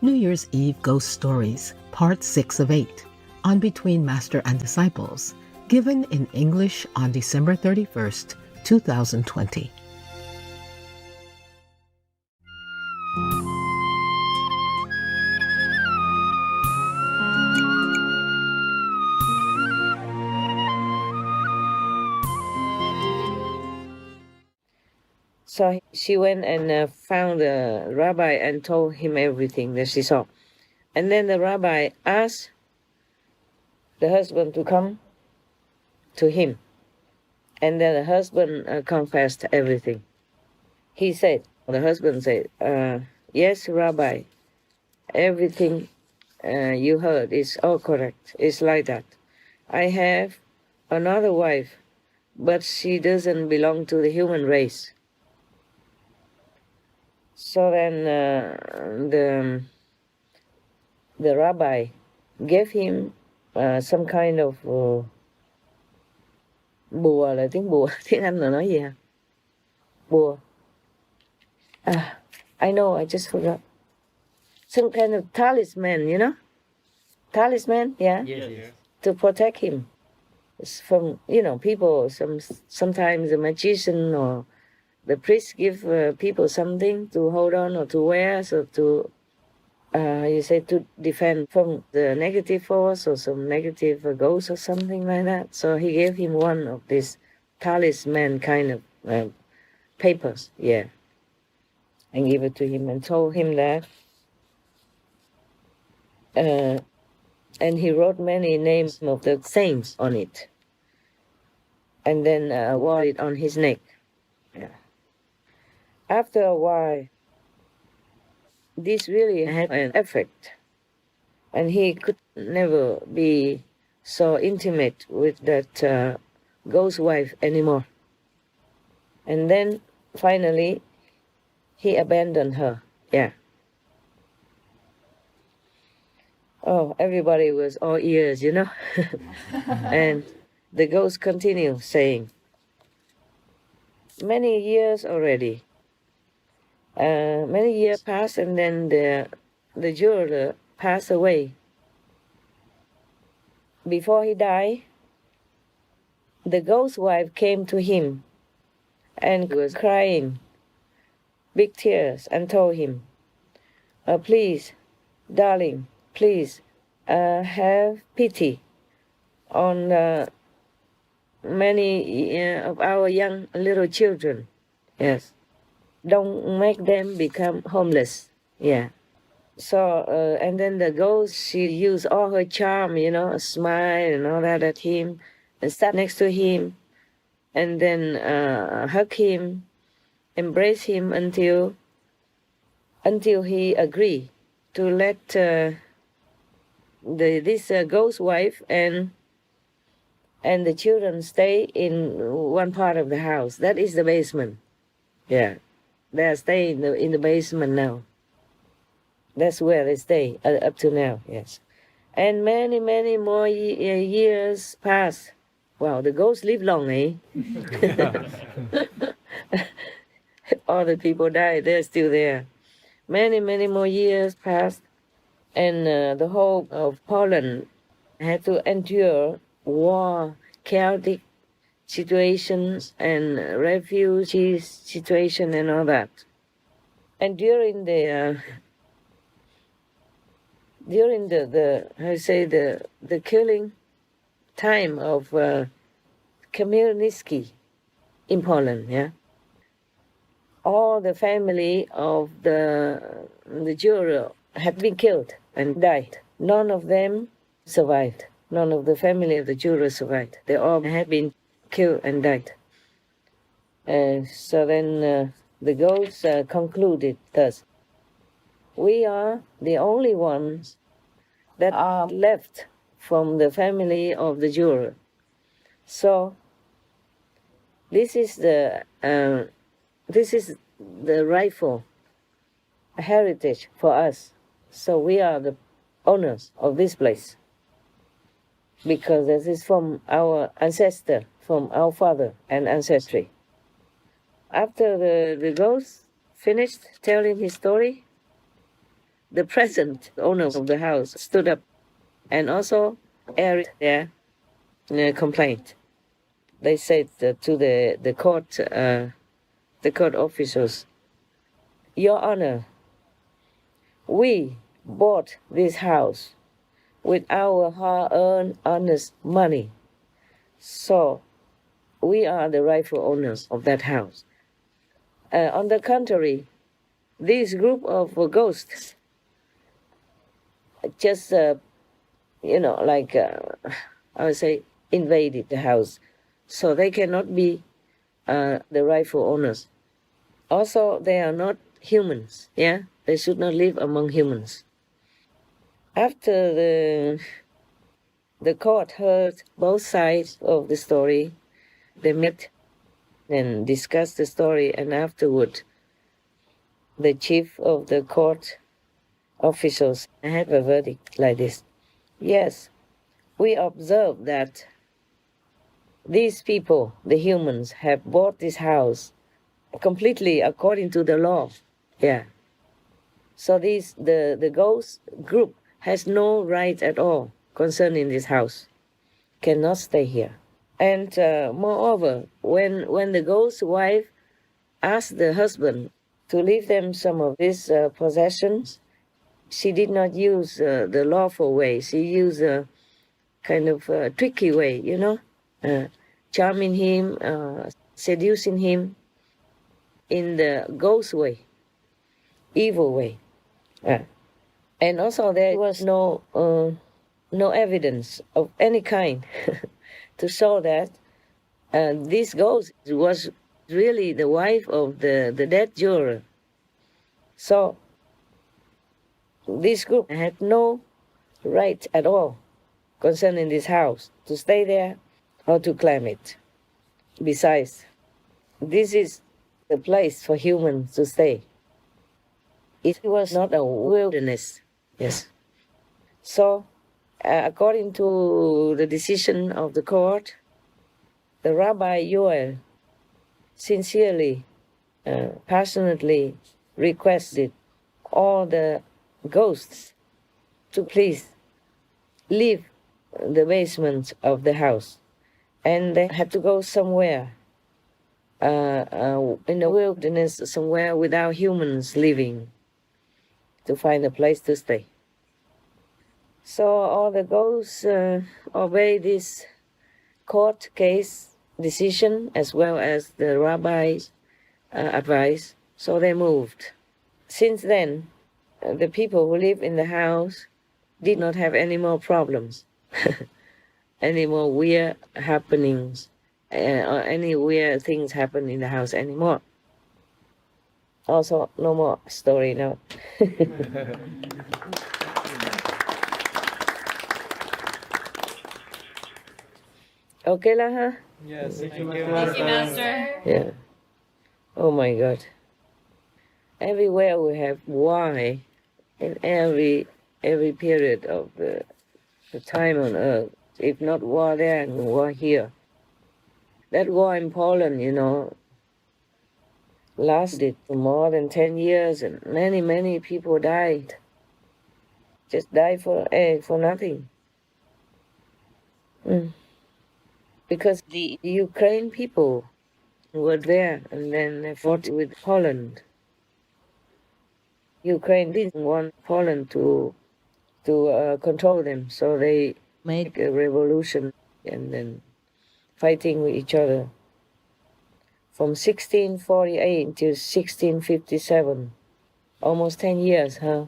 New Year's Eve Ghost Stories, Part 6 of 8, on Between Master and Disciples, given in English on December 31st, 2020. So she went and found the rabbi and told him everything that she saw. And then the rabbi asked the husband to come to him. And then the husband confessed everything. The husband said, yes, Rabbi, everything you heard is all correct. It's like that. I have another wife, but she doesn't belong to the human race. So then the rabbi gave him some kind of bùa, là tiếng bùa, tiếng Anh là nói gì hả? Bùa. I know, I just forgot. Some kind of talisman, you know? Talisman, yeah? Yes. To protect him from, people, sometimes the magician or the priest give people something to hold on or to wear, so to, to defend from the negative force or some negative ghost or something like that. So he gave him one of these talisman kind of papers, yeah, and gave it to him and told him that, and he wrote many names of the saints on it, and then wore it on his neck. Yeah. After a while, this really had an effect, and he could never be so intimate with that ghost wife anymore. And then finally, he abandoned her. Yeah. Oh, everybody was all ears, And the ghost continued saying, many years already. Many years passed, and then the jeweler passed away. Before he died, the ghost wife came to him and was crying big tears and told him, please, darling, please have pity on many of our young little children. Yes. Don't make them become homeless. Yeah. So, and then the ghost, she used all her charm, a smile and all that at him, and sat next to him, and then hug him, embrace him until he agreed to let this ghost wife and the children stay in one part of the house. That is the basement. Yeah. They are staying in the basement now. That's where they stay up to now, yes. And many, many more years passed. Wow, the ghosts live long, eh? All the people died, they're still there. Many, many more years passed, and the whole of Poland had to endure war, chaotic situations and refugee situation and all that. And during the killing time of Khmelnytsky in Poland, yeah, all the family of the juror had been killed and died. None of them survived. None of the family of the juror survived. They all had been killed and died. So then the ghost concluded thus: we are the only ones that are left from the family of the juror. So this is the rightful heritage for us. So we are the owners of this place, because this is from our ancestor, from our father and ancestry. After the ghost finished telling his story, the present owner of the house stood up and also aired their complaint. They said to the court officials, Your Honor, we bought this house with our hard-earned, honest money. So we are the rightful owners of that house. On the contrary, this group of ghosts just, I would say, invaded the house. So they cannot be the rightful owners. Also, they are not humans, yeah? They should not live among humans. After the court heard both sides of the story, they met and discussed the story, and afterward, the chief of the court officials had a verdict like this. Yes, we observe that these people, the humans, have bought this house completely according to the law. Yeah. So the ghost group has no right at all concerning this house, cannot stay here. And moreover, when the ghost wife asked the husband to leave them some of these possessions, she did not use the lawful way. She used a kind of tricky way, charming him, seducing him in the ghost way, evil way. And also there was no evidence of any kind to show that this ghost was really the wife of the dead juror. So this group had no right at all concerning this house to stay there or to claim it. Besides, this is the place for humans to stay. It was not a wilderness. Yes. So, according to the decision of the court, the Rabbi Yoel sincerely, passionately requested all the ghosts to please leave the basement of the house. And they had to go somewhere, in the wilderness, somewhere without humans living, to find a place to stay. So all the ghosts obey this court case decision as well as the rabbi's advice. So they moved. Since then, the people who live in the house did not have any more problems, any more weird happenings, or any weird things happen in the house anymore. Also, no more story now. Okay lah, huh? Yes, thank you, Thank you, Master. Yeah. Oh my God. Everywhere we have war, in every period of the time on earth. If not war there, war here. That war in Poland, lasted more than 10 years, and many people died. Just died for nothing. Because the Ukraine people were there, and then they fought with Poland. Ukraine didn't want Poland to control them, so they made a revolution and then fighting with each other. From 1648 to 1657, almost 10 years, huh?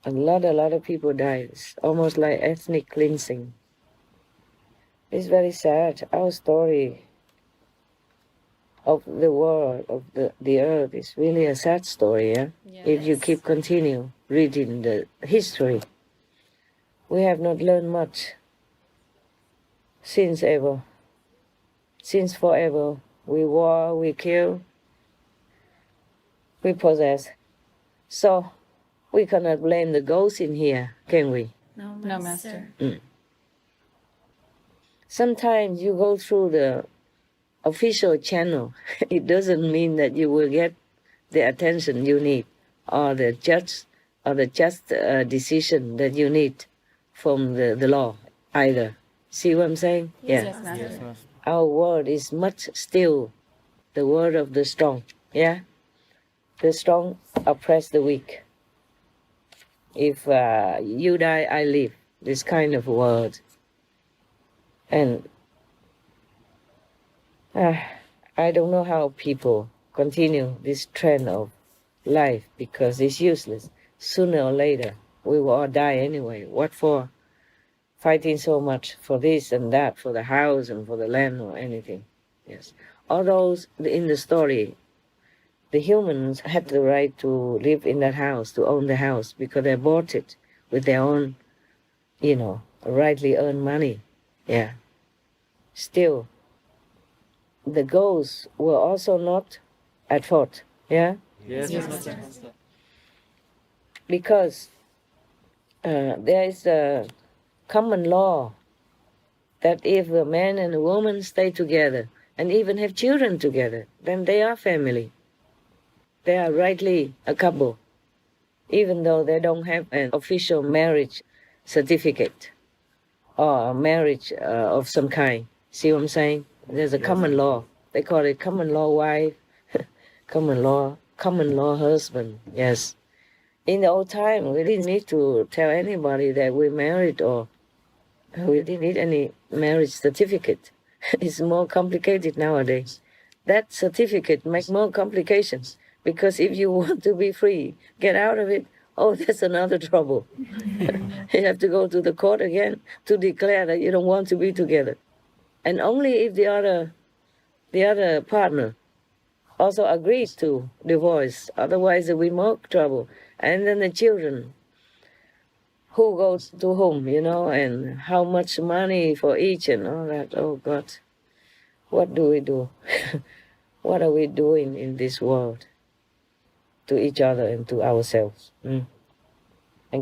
A lot of people died. It's almost like ethnic cleansing. It's very sad. Our story of the world, of the earth, is really a sad story, yeah? Yes. If you keep continue reading the history. We have not learned much since ever. Since forever. We war, we kill, we possess. So we cannot blame the ghosts in here, can we? No, No, Master. Sometimes you go through the official channel. It doesn't mean that you will get the attention you need. or the just decision that you need from the law either. See what I'm saying? Yes, Master. Yes, Master. Our word is much still the word of the strong. Yeah? The strong oppress the weak. If you die, I live. This kind of word. And I don't know how people continue this trend of life because it's useless. Sooner or later, we will all die anyway. What for? Fighting so much for this and that, for the house and for the land or anything. Yes. All those in the story, the humans had the right to live in that house, to own the house, because they bought it with their own, rightly earned money. Yeah. Still, the ghosts were also not at fault. Yeah? Yes, Yes, Master. Master. Because there is a common law that if a man and a woman stay together and even have children together, then they are family. They are rightly a couple, even though they don't have an official marriage certificate or a marriage of some kind. See what I'm saying? There's a common law. They call it common law wife, common law husband. Yes. In the old time, we didn't need to tell anybody that we married or we didn't need any marriage certificate. It's more complicated nowadays. That certificate makes more complications because if you want to be free, get out of it, oh, that's another trouble. You have to go to the court again to declare that you don't want to be together. And only if the other partner also agrees to divorce, otherwise there will be more trouble. And then the children, who goes to whom, and how much money for each and all that. Oh, God, what do we do? What are we doing in this world to each other and to ourselves? And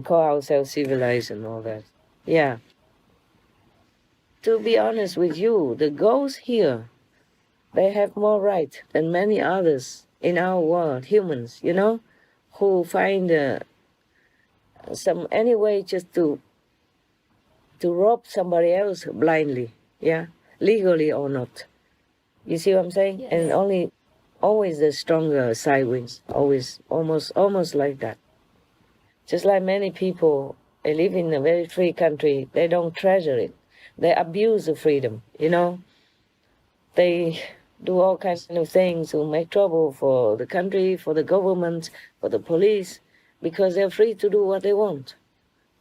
call ourselves civilized and all that. Yeah. To be honest with you, the ghosts here, they have more right than many others in our world, humans, who find some any way just to rob somebody else blindly, yeah, legally or not. You see what I'm saying? Yes. And always the stronger side wins, always, almost like that. Just like many people, they live in a very free country, they don't treasure it. They abuse the freedom, They do all kinds of things to make trouble for the country, for the government, for the police, because they're free to do what they want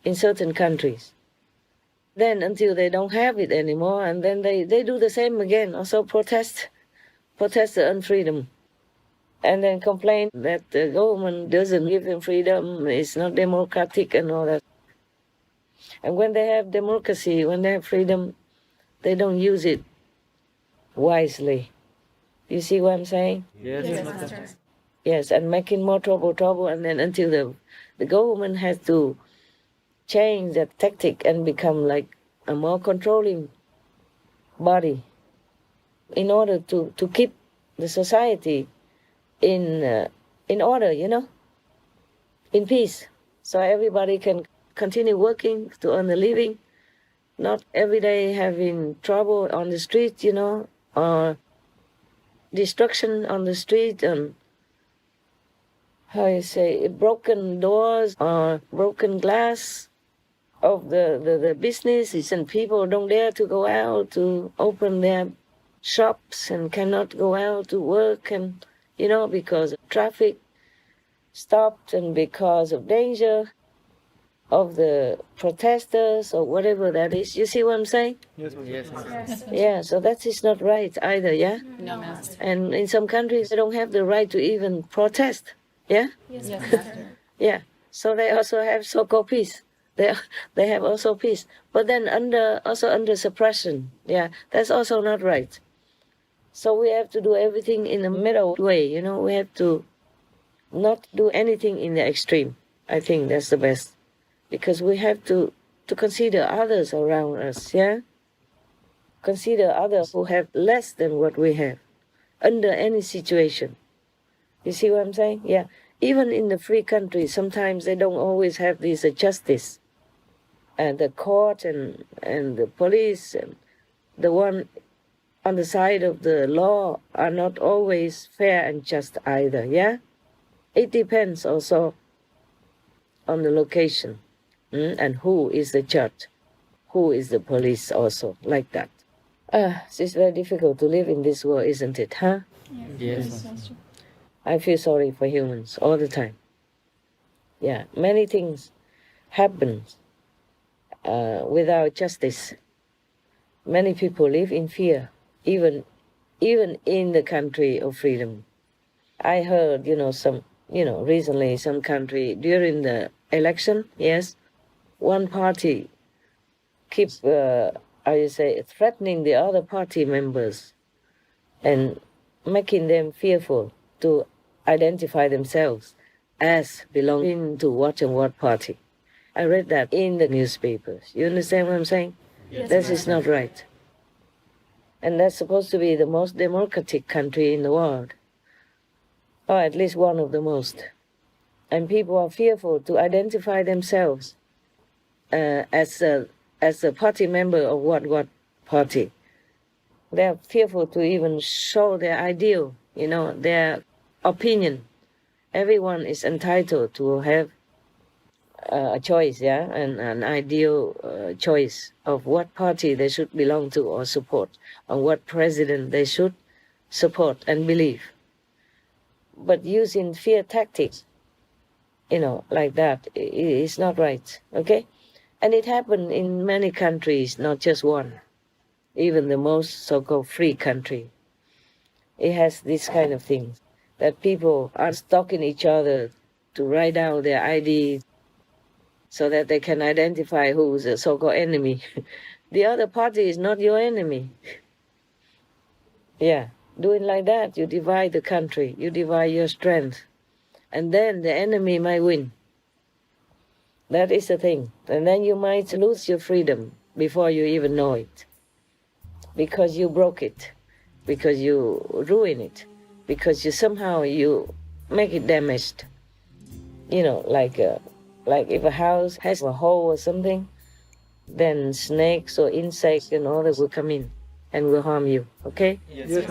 in certain countries. Then until they don't have it anymore, and then they do the same again, also protest the unfreedom, and then complain that the government doesn't give them freedom, it's not democratic and all that. And when they have democracy, when they have freedom, they don't use it wisely. You see what I'm saying? Yes, Yes, Master. Master. Yes, and making more trouble, and then until the government has to change that tactic and become like a more controlling body in order to keep the society in order, in peace, so everybody can continue working to earn a living, not every day having trouble on the street, or destruction on the street and broken doors or broken glass of the businesses, and people don't dare to go out to open their shops and cannot go out to work, and because of traffic stopped and because of danger of the protesters or whatever that is. You see what I'm saying? Yes, Master. Yes, Master. Yeah, so that is not right either, yeah? No, Master. And in some countries they don't have the right to even protest, yeah? Yes, Master. Yeah, so they also have so-called peace. They have also peace, but then under suppression. Yeah, that's also not right. So we have to do everything in the middle way. We have to not do anything in the extreme. I think that's the best, because we have to consider others around us. Yeah, consider others who have less than what we have under any situation. You see what I'm saying? Yeah. even in the free country, sometimes they don't always have this justice. And the court and the police and the one on the side of the law are not always fair and just either, yeah? It depends also on the location and who is the judge, who is the police also, like that. It's very difficult to live in this world, isn't it, huh? Yes. I feel sorry for humans all the time. Yeah, many things happen without justice. Many people live in fear, even in the country of freedom. I heard, recently some country during the election, yes, one party keep, threatening the other party members and making them fearful to identify themselves as belonging to what and what party. I read that in the newspapers. You understand what I'm saying? Yes. That is not right. And that's supposed to be the most democratic country in the world, or at least one of the most. And people are fearful to identify themselves as a party member of what party. They are fearful to even show their ideal, their opinion. Everyone is entitled to have a choice, yeah, and an ideal choice of what party they should belong to or support, or what president they should support and believe. But using fear tactics, like that, is not right, okay? And it happened in many countries, not just one. Even the most so-called free country, it has this kind of thing, that people are stalking each other to write down their ID so that they can identify who's the so-called enemy. The other party is not your enemy. Yeah, doing like that, you divide the country, you divide your strength, and then the enemy might win. That is the thing. And then you might lose your freedom before you even know it. Because you broke it, because you ruin it, because you make it damaged. Like if a house has a hole or something, then snakes or insects and all that will come in and will harm you, okay? Yes.